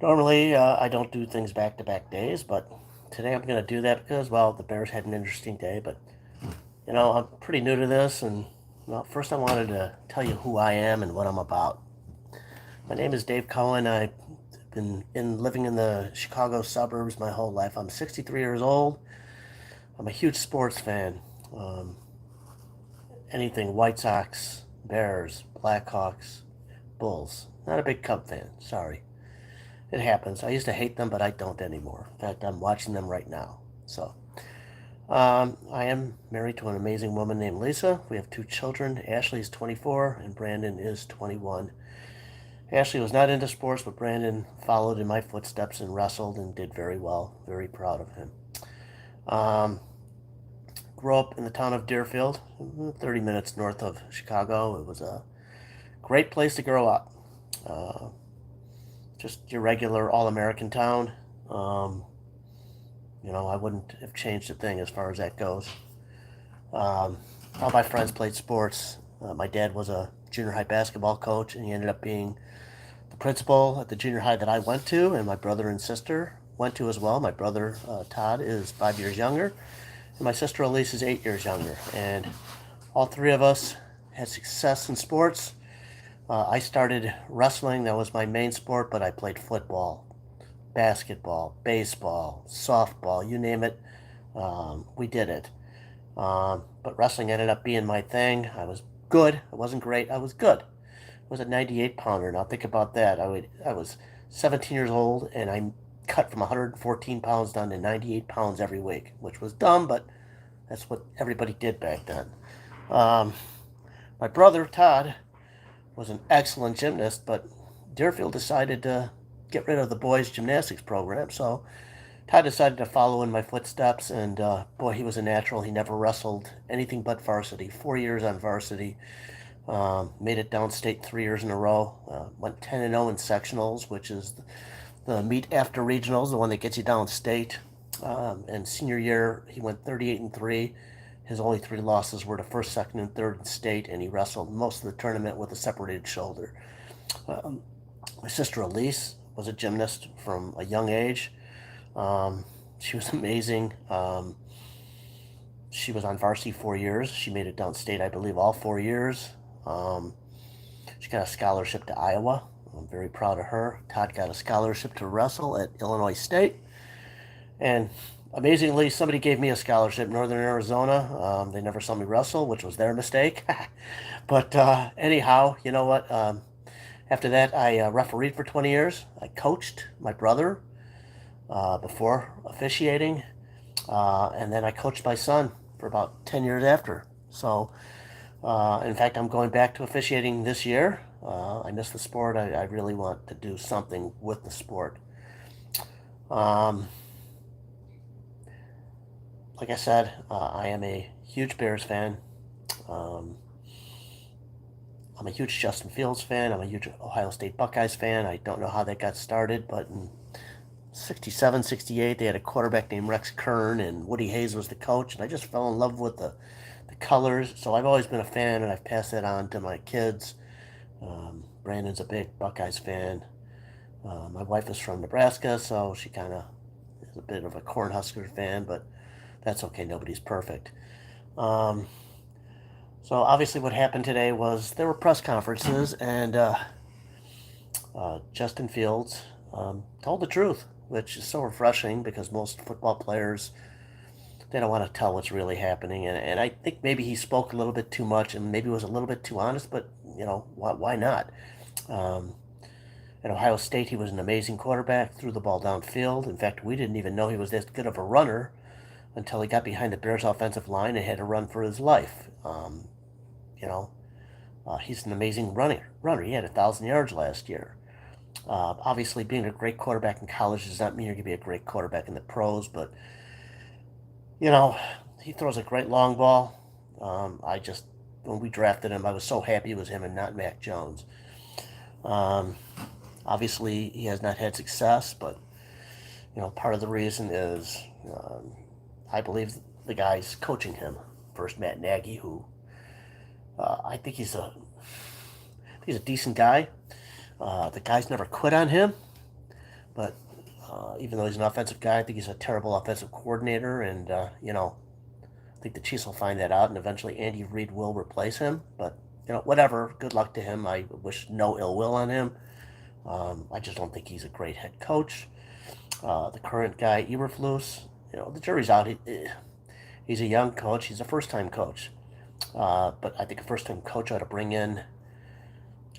Normally, I don't do things back-to-back days, but today I'm going to do that because, well, the Bears had an interesting day. But, I'm pretty new to this, and, well, first I wanted to tell you who I am and what I'm about. My name is Dave Cohen. I've been living in the Chicago suburbs my whole life. I'm 63 years old. I'm a huge sports fan. Um, Anything White Sox, Bears, Blackhawks, Bulls. Not a big Cub fan, sorry. It happens. I used to hate them, but I don't anymore. In fact, I'm watching them right now. I am married to an amazing woman named Lisa. We have two children. Ashley is 24 and Brandon is 21. Ashley was not into sports, but Brandon followed in my footsteps and wrestled and did very well. Very proud of him. Um, Grew up in the town of Deerfield, 30 minutes north of Chicago. It was a great place to grow up. Uh, just your regular all American town. Um, I wouldn't have changed a thing as far as that goes. Um, all my friends played sports. My dad was a junior high basketball coach, and he ended up being the principal at the junior high that I went to, and my brother and sister went to as well. My brother, Todd, is 5 years younger, and my sister Elise is 8 years younger. And all three of us had success in sports. I started wrestling, that was my main sport, but I played football, basketball, baseball, softball, you name it. We did it. But wrestling ended up being my thing. I was good. I wasn't great. I was good. I was a 98 pounder. Now think about that. I was 17 years old and I cut from 114 pounds down to 98 pounds every week, which was dumb, but that's what everybody did back then. Um, my brother, Todd, was an excellent gymnast, but Deerfield decided to get rid of the boys' gymnastics program, so Todd decided to follow in my footsteps, and boy, he was a natural. He never wrestled anything but varsity. 4 years on varsity. Made it downstate 3 years in a row. Went 10-0 in sectionals, which is the meet after regionals, the one that gets you downstate. And senior year, he went 38-3. His only three losses were to first, second, and third in state, and he wrestled most of the tournament with a separated shoulder. Um, my sister Elise was a gymnast from a young age. She was amazing. She was on varsity 4 years. She made it downstate, I believe, all 4 years. Um, she got a scholarship to Iowa. I'm very proud of her. Todd got a scholarship to wrestle at Illinois State. And amazingly, somebody gave me a scholarship, Northern Arizona. They never saw me wrestle, which was their mistake. But anyhow, you know what? After that, I refereed for 20 years. I coached my brother before officiating. And then I coached my son for about 10 years after. So, in fact, I'm going back to officiating this year. I miss the sport. I really want to do something with the sport. Um, like I said, I am a huge Bears fan. Um, I'm a huge Justin Fields fan. I'm a huge Ohio State Buckeyes fan. I don't know how that got started, but in 67, 68, they had a quarterback named Rex Kern, and Woody Hayes was the coach, and I just fell in love with the colors. So I've always been a fan, and I've passed that on to my kids. Brandon's a big Buckeyes fan. My wife is from Nebraska, so she kind of is a bit of a Cornhusker fan, but that's okay. Nobody's perfect. Um, so obviously, what happened today was there were press conferences, and Justin Fields told the truth, which is so refreshing because most football players they don't want to tell what's really happening, and I think maybe he spoke a little bit too much and maybe was a little bit too honest, but why not? Um, at Ohio State, he was an amazing quarterback, threw the ball downfield. In fact, we didn't even know he was that good of a runner until he got behind the Bears' offensive line and had to run for his life. You know, he's an amazing runner. He had 1,000 yards last year. Obviously, being a great quarterback in college does not mean you're going to be a great quarterback in the pros, but you know, he throws a great long ball. When we drafted him, I was so happy it was him and not Mac Jones. Um, Obviously, he has not had success, but part of the reason is I believe the guy's coaching him. First, Matt Nagy, who I think he's a decent guy. The guy's never quit on him, But even though he's an offensive guy, I think he's a terrible offensive coordinator, and I think the Chiefs will find that out, and eventually Andy Reid will replace him. But whatever. Good luck to him. I wish no ill will on him. I just don't think he's a great head coach. The current guy, Eberflus, the jury's out. He's a young coach. He's a first-time coach. But I think a first-time coach ought to bring in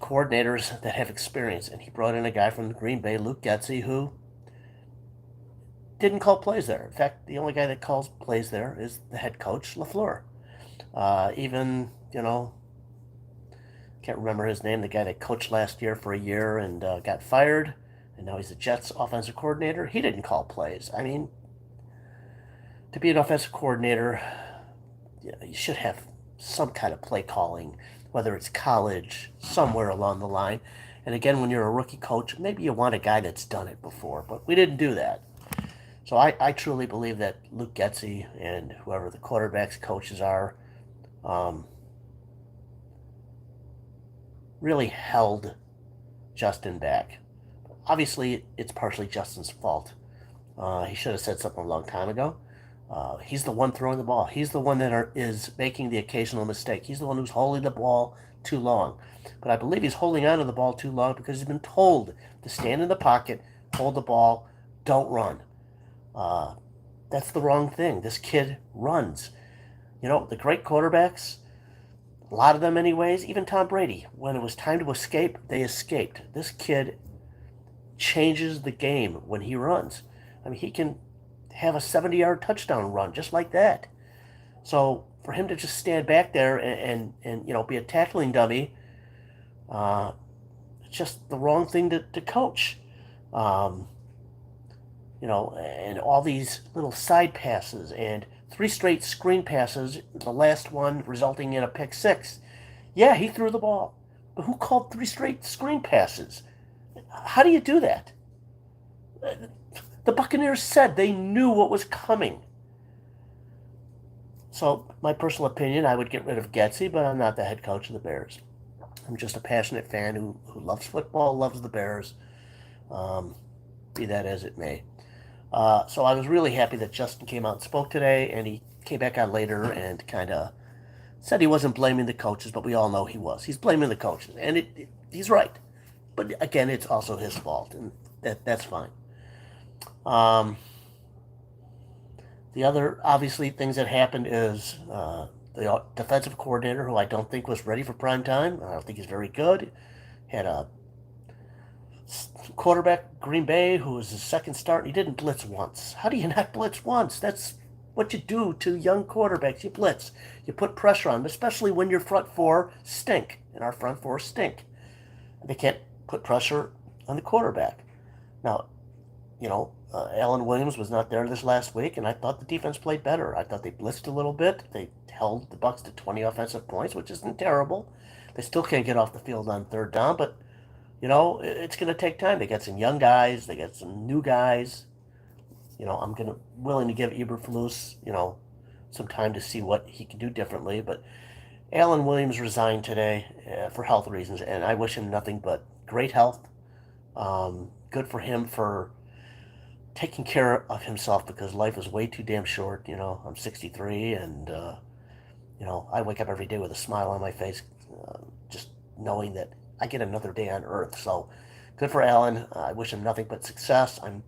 coordinators that have experience. And he brought in a guy from Green Bay, Luke Getsy, who didn't call plays there. In fact, the only guy that calls plays there is the head coach, LaFleur. Even, can't remember his name, the guy that coached last year for a year and got fired, and now he's the Jets offensive coordinator. He didn't call plays. I mean, to be an offensive coordinator, you should have some kind of play calling, whether it's college, somewhere along the line. And again, when you're a rookie coach, maybe you want a guy that's done it before, but we didn't do that. So I truly believe that Luke Getsy and whoever the quarterbacks coaches are really held Justin back. Obviously, it's partially Justin's fault. He should have said something a long time ago. He's the one throwing the ball. He's the one that is making the occasional mistake. He's the one who's holding the ball too long. But I believe he's holding on to the ball too long because he's been told to stand in the pocket, hold the ball, don't run. That's the wrong thing. This kid runs. The great quarterbacks, a lot of them anyways, even Tom Brady, when it was time to escape, they escaped. This kid changes the game when he runs. I mean, he can have a 70-yard touchdown run just like that. So for him to just stand back there and be a tackling dummy, it's just the wrong thing to coach. And all these little side passes and 3 straight screen passes, the last one resulting in a pick 6. Yeah, he threw the ball. But who called 3 straight screen passes? How do you do that? The Buccaneers said they knew what was coming. So, my personal opinion, I would get rid of Getsy, but I'm not the head coach of the Bears. I'm just a passionate fan who loves football, loves the Bears, be that as it may. So I was really happy that Justin came out and spoke today, and he came back on later and kind of said he wasn't blaming the coaches, but we all know he was. He's blaming the coaches, and he's right. But again, it's also his fault, and that's fine. The other, obviously, things that happened is the defensive coordinator, who I don't think was ready for prime time. I don't think he's very good. Had a quarterback, Green Bay, who was his second start. He didn't blitz once. How do you not blitz once? That's what you do to young quarterbacks. You blitz. You put pressure on them, especially when your front four stink. And our front four stink. They can't put pressure on the quarterback. Now, Alan Williams was not there this last week, and I thought the defense played better. I thought they blitzed a little bit. They held the Bucs to 20 offensive points, which isn't terrible. They still can't get off the field on third down, but it's going to take time. They got some young guys. They got some new guys. I'm willing to give Eberflus, some time to see what he can do differently. But Alan Williams resigned today for health reasons, and I wish him nothing but great health. Good for him for taking care of himself, because life is way too damn short. I'm 63, and I wake up every day with a smile on my face, just knowing that I get another day on Earth. So good for Alan. I wish him nothing but success. I'm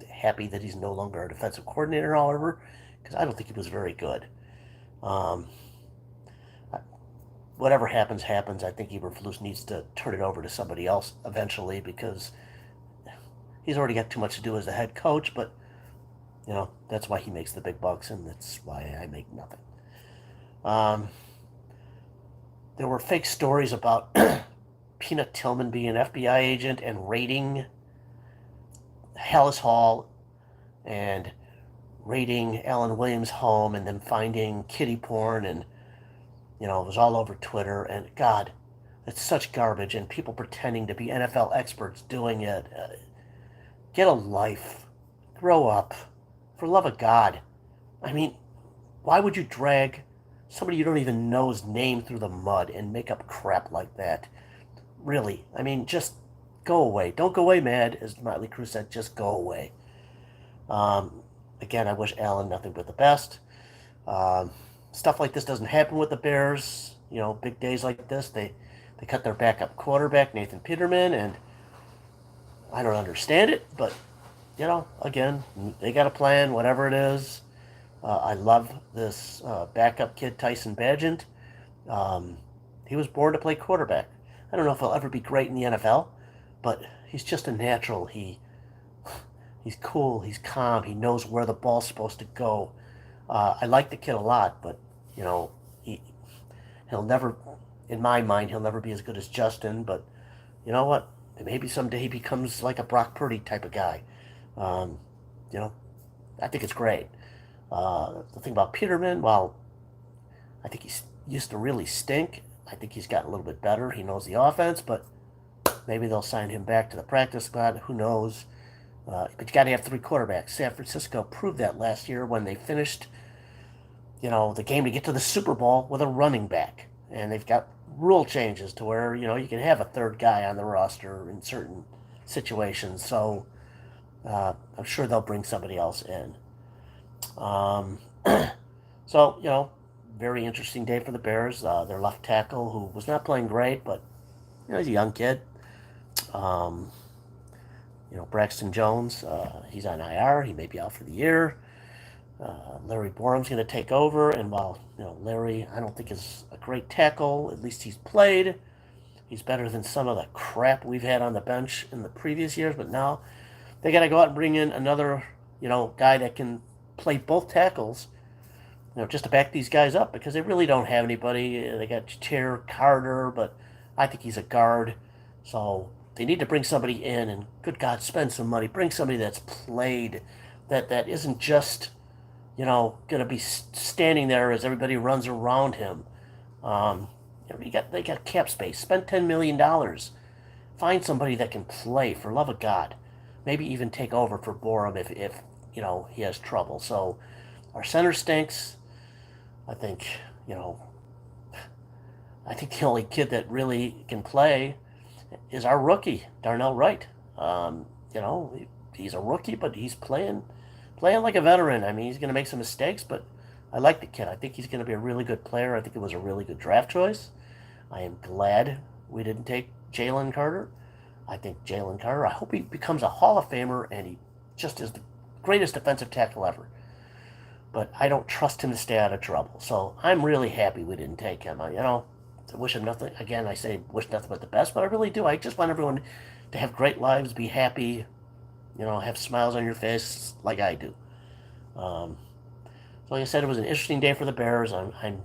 happy that he's no longer a defensive coordinator, however, because I don't think he was very good. Whatever happens. I think Eberflus needs to turn it over to somebody else eventually, because he's already got too much to do as a head coach, but that's why he makes the big bucks, and that's why I make nothing. There were fake stories about Peanut Tillman being an FBI agent and raiding Halas Hall and raiding Alan Williams' home, and then finding kiddie porn, and it was all over Twitter. And God, it's such garbage, and people pretending to be NFL experts doing it. Get a life. Grow up. For love of God. I mean, why would you drag somebody you don't even know's name through the mud and make up crap like that? Really. I mean, just Go away. Don't go away, mad, as Motley Crue said. Just go away. Um, Again, I wish Allen nothing but the best. Um, Stuff like this doesn't happen with the Bears. You know, big days like this, they cut their backup quarterback, Nathan Peterman, and I don't understand it, but you know, again, they got a plan, whatever it is. I love this backup kid, Tyson Bagent. Um, he was born to play quarterback. I don't know if he'll ever be great in the NFL, but he's just a natural. He's cool. He's calm. He knows where the ball's supposed to go. I like the kid a lot, but you know, he'll never, in my mind, he'll never be as good as Justin. But you know what? Maybe someday he becomes like a Brock Purdy type of guy. Um, you know, I think it's great. The thing about Peterman, well, I think he used to really stink. I think he's gotten a little bit better. He knows the offense, but maybe they'll sign him back to the practice squad. Who knows? But you got to have three quarterbacks. San Francisco proved that last year when they finished, you know, the game to get to the Super Bowl with a running back. And they've got rule changes to where, you know, you can have a third guy on the roster in certain situations. So I'm sure they'll bring somebody else in. Um, so, you know, very interesting day for the Bears. Their left tackle, who was not playing great, but, you know, he's a young kid. Um, you know, Braxton Jones, he's on IR. He may be out for the year. Larry Borum's going to take over, and while you know Larry, I don't think is a great tackle. At least he's played. He's better than some of the crap we've had on the bench in the previous years. But now they got to go out and bring in another, you know, guy that can play both tackles. You know, just to back these guys up because they really don't have anybody. They got Chair Carter, but I think he's a guard. So they need to bring somebody in, and good God, spend some money. Bring somebody that's played, that isn't just you know, going to be standing there as everybody runs around him. Um, you know, they got cap space. Spend $10 million. Find somebody that can play, for love of God. Maybe even take over for Borum if you know he has trouble. So our center stinks. I think you know. I think the only kid that really can play is our rookie, Darnell Wright. You know, he's a rookie, but he's playing like a veteran. I mean, he's going to make some mistakes, but I like the kid. I think he's going to be a really good player. I think it was a really good draft choice. I am glad we didn't take Jalen Carter. I think Jalen Carter, I hope he becomes a Hall of Famer and he just is the greatest defensive tackle ever. But I don't trust him to stay out of trouble. So I'm really happy we didn't take him. You know, I wish him nothing. Again, I say wish nothing but the best, but I really do. I just want everyone to have great lives, be happy, you know, have smiles on your face like I do. Um, so like I said, it was an interesting day for the Bears. I'm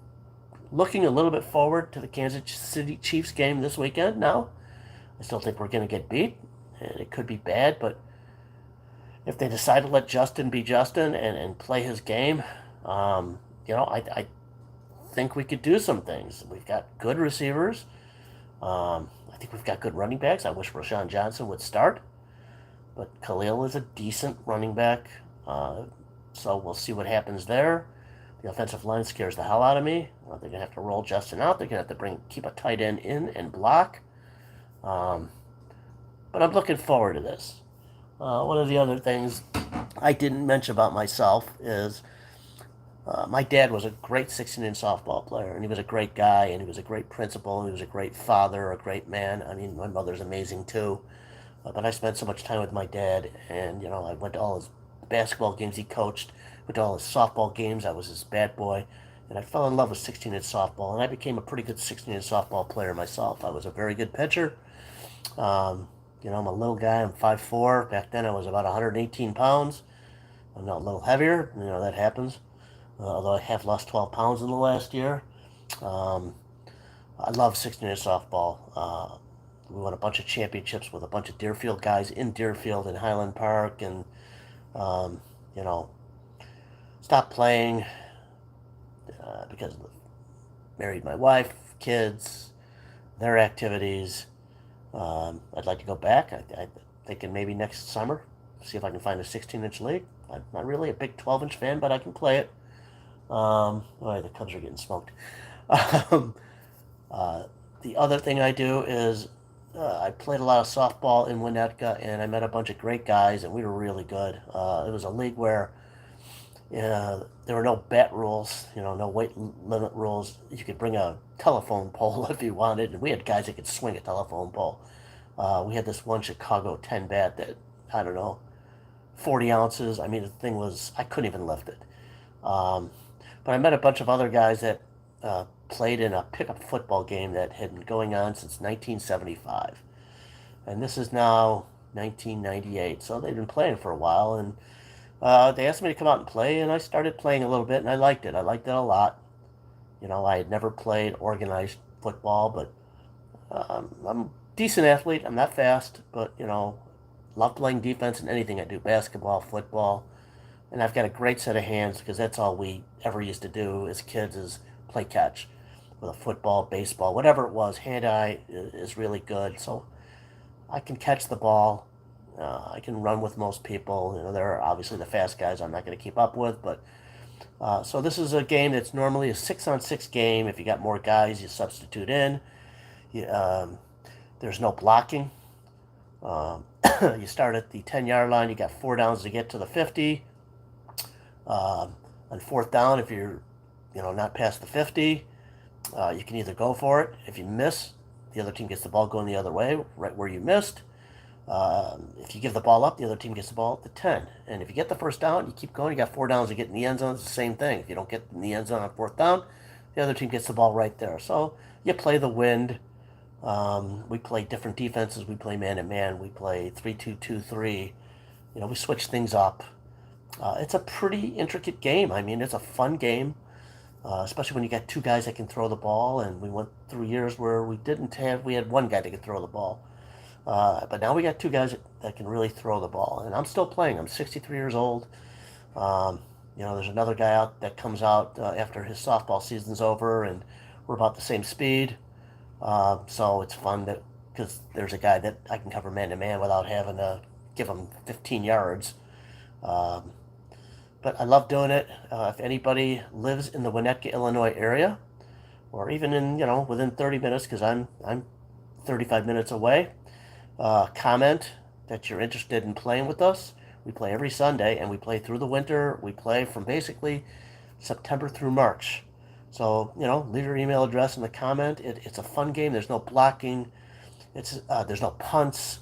looking a little bit forward to the Kansas City Chiefs game this weekend now. I still think we're going to get beat, and it could be bad, but if they decide to let Justin be Justin and play his game, you know, I think we could do some things. We've got good receivers. I think we've got good running backs. I wish Rashawn Johnson would start, but Khalil is a decent running back. So we'll see what happens there. The offensive line scares the hell out of me. They're going to have to roll Justin out. They're going to have to keep a tight end in and block. Um, but I'm looking forward to this. One of the other things I didn't mention about myself is my dad was a great 16-inch softball player, and he was a great guy, and he was a great principal, and he was a great father, a great man. I mean, my mother's amazing too. But I spent so much time with my dad, and you know, I went to all his basketball games he coached, went to all his softball games. I was his bad boy, and I fell in love with 16-inch softball, and I became a pretty good 16-inch softball player myself. I was a very good pitcher. You know, I'm a little guy. I'm 5'4". Back then, I was about 118 pounds. I'm now a little heavier. You know, that happens. Although I have lost 12 pounds in the last year. Um, I love 16-inch softball. We won a bunch of championships with a bunch of Deerfield guys in Deerfield and Highland Park, and you know, stopped playing because of married my wife, kids, their activities. I'd like to go back. I'm thinking maybe next summer, see if I can find a 16-inch league. I'm not really a big 12-inch fan, but I can play it. Oh, the Cubs are getting smoked. Um, the other thing I do is I played a lot of softball in Winnetka, and I met a bunch of great guys, and we were really good. It was a league where there were no bet rules, no weight limit rules. You could bring a telephone pole if you wanted, and we had guys that could swing a telephone pole. We had this one Chicago 10 bat that, I don't know, 40 ounces. I mean, the thing was, I couldn't even lift it. Um, but I met a bunch of other guys that played in a pickup football game that had been going on since 1975. And this is now 1998. So they've been playing for a while. And they asked me to come out and play, and I started playing a little bit, and I liked it. I liked it a lot. I had never played organized football, but I'm a decent athlete. I'm not fast, but, love playing defense in anything I do, basketball, football. And I've got a great set of hands because that's all we ever used to do as kids is play catch with a football, baseball, whatever it was. Hand-eye is really good. So I can catch the ball. I can run with most people. There are obviously the fast guys I'm not going to keep up with, but so this is a game that's normally a 6-on-6 game. If you got more guys, you substitute in. You, there's no blocking. You start at the 10-yard line. You got 4 downs to get to the 50. On fourth down, if you're not past the 50, you can either go for it. If you miss, the other team gets the ball going the other way, right where you missed. If you give the ball up, the other team gets the ball at the 10. And if you get the first down, you keep going. You got 4 downs to get in the end zone. It's the same thing. If you don't get in the end zone on fourth down, the other team gets the ball right there. So you play the wind. We play different defenses. We play man-to-man. We play 3-2-2-3. We switch things up. It's a pretty intricate game. I mean, it's a fun game, especially when you got 2 guys that can throw the ball. And we went through years where we had 1 guy that could throw the ball. But now we got 2 guys that can really throw the ball. And I'm still playing. I'm 63 years old. There's another guy out that comes out after his softball season's over, and we're about the same speed. So it's fun because there's a guy that I can cover man-to-man without having to give him 15 yards. But I love doing it. If anybody lives in the Winnetka, Illinois area, or even in, within 30 minutes, because I'm 35 minutes away, comment that you're interested in playing with us. We play every Sunday, and we play through the winter. We play from basically September through March. So, leave your email address in the comment. It's a fun game. There's no blocking. There's no punts.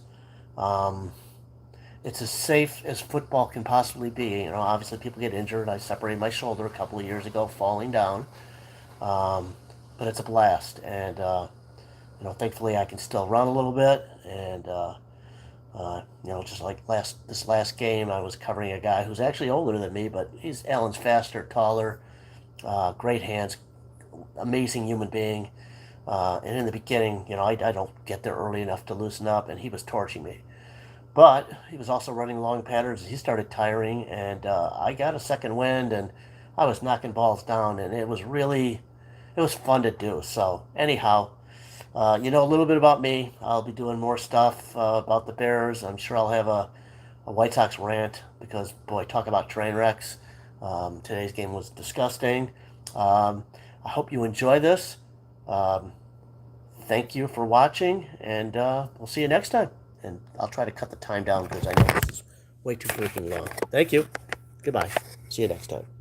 It's as safe as football can possibly be. Obviously people get injured. I separated my shoulder a couple of years ago falling down. But it's a blast. And, thankfully I can still run a little bit. And, just like this last game, I was covering a guy who's actually older than me, but Alan's faster, taller, great hands, amazing human being. And in the beginning, I don't get there early enough to loosen up, and he was torching me. But he was also running long patterns. He started tiring, and I got a second wind, and I was knocking balls down, and it was fun to do. So anyhow, a little bit about me. I'll be doing more stuff about the Bears. I'm sure I'll have a White Sox rant because, boy, talk about train wrecks. Today's game was disgusting. I hope you enjoy this. Thank you for watching, and we'll see you next time. And I'll try to cut the time down because I know this is way too freaking long. Thank you. Goodbye. See you next time.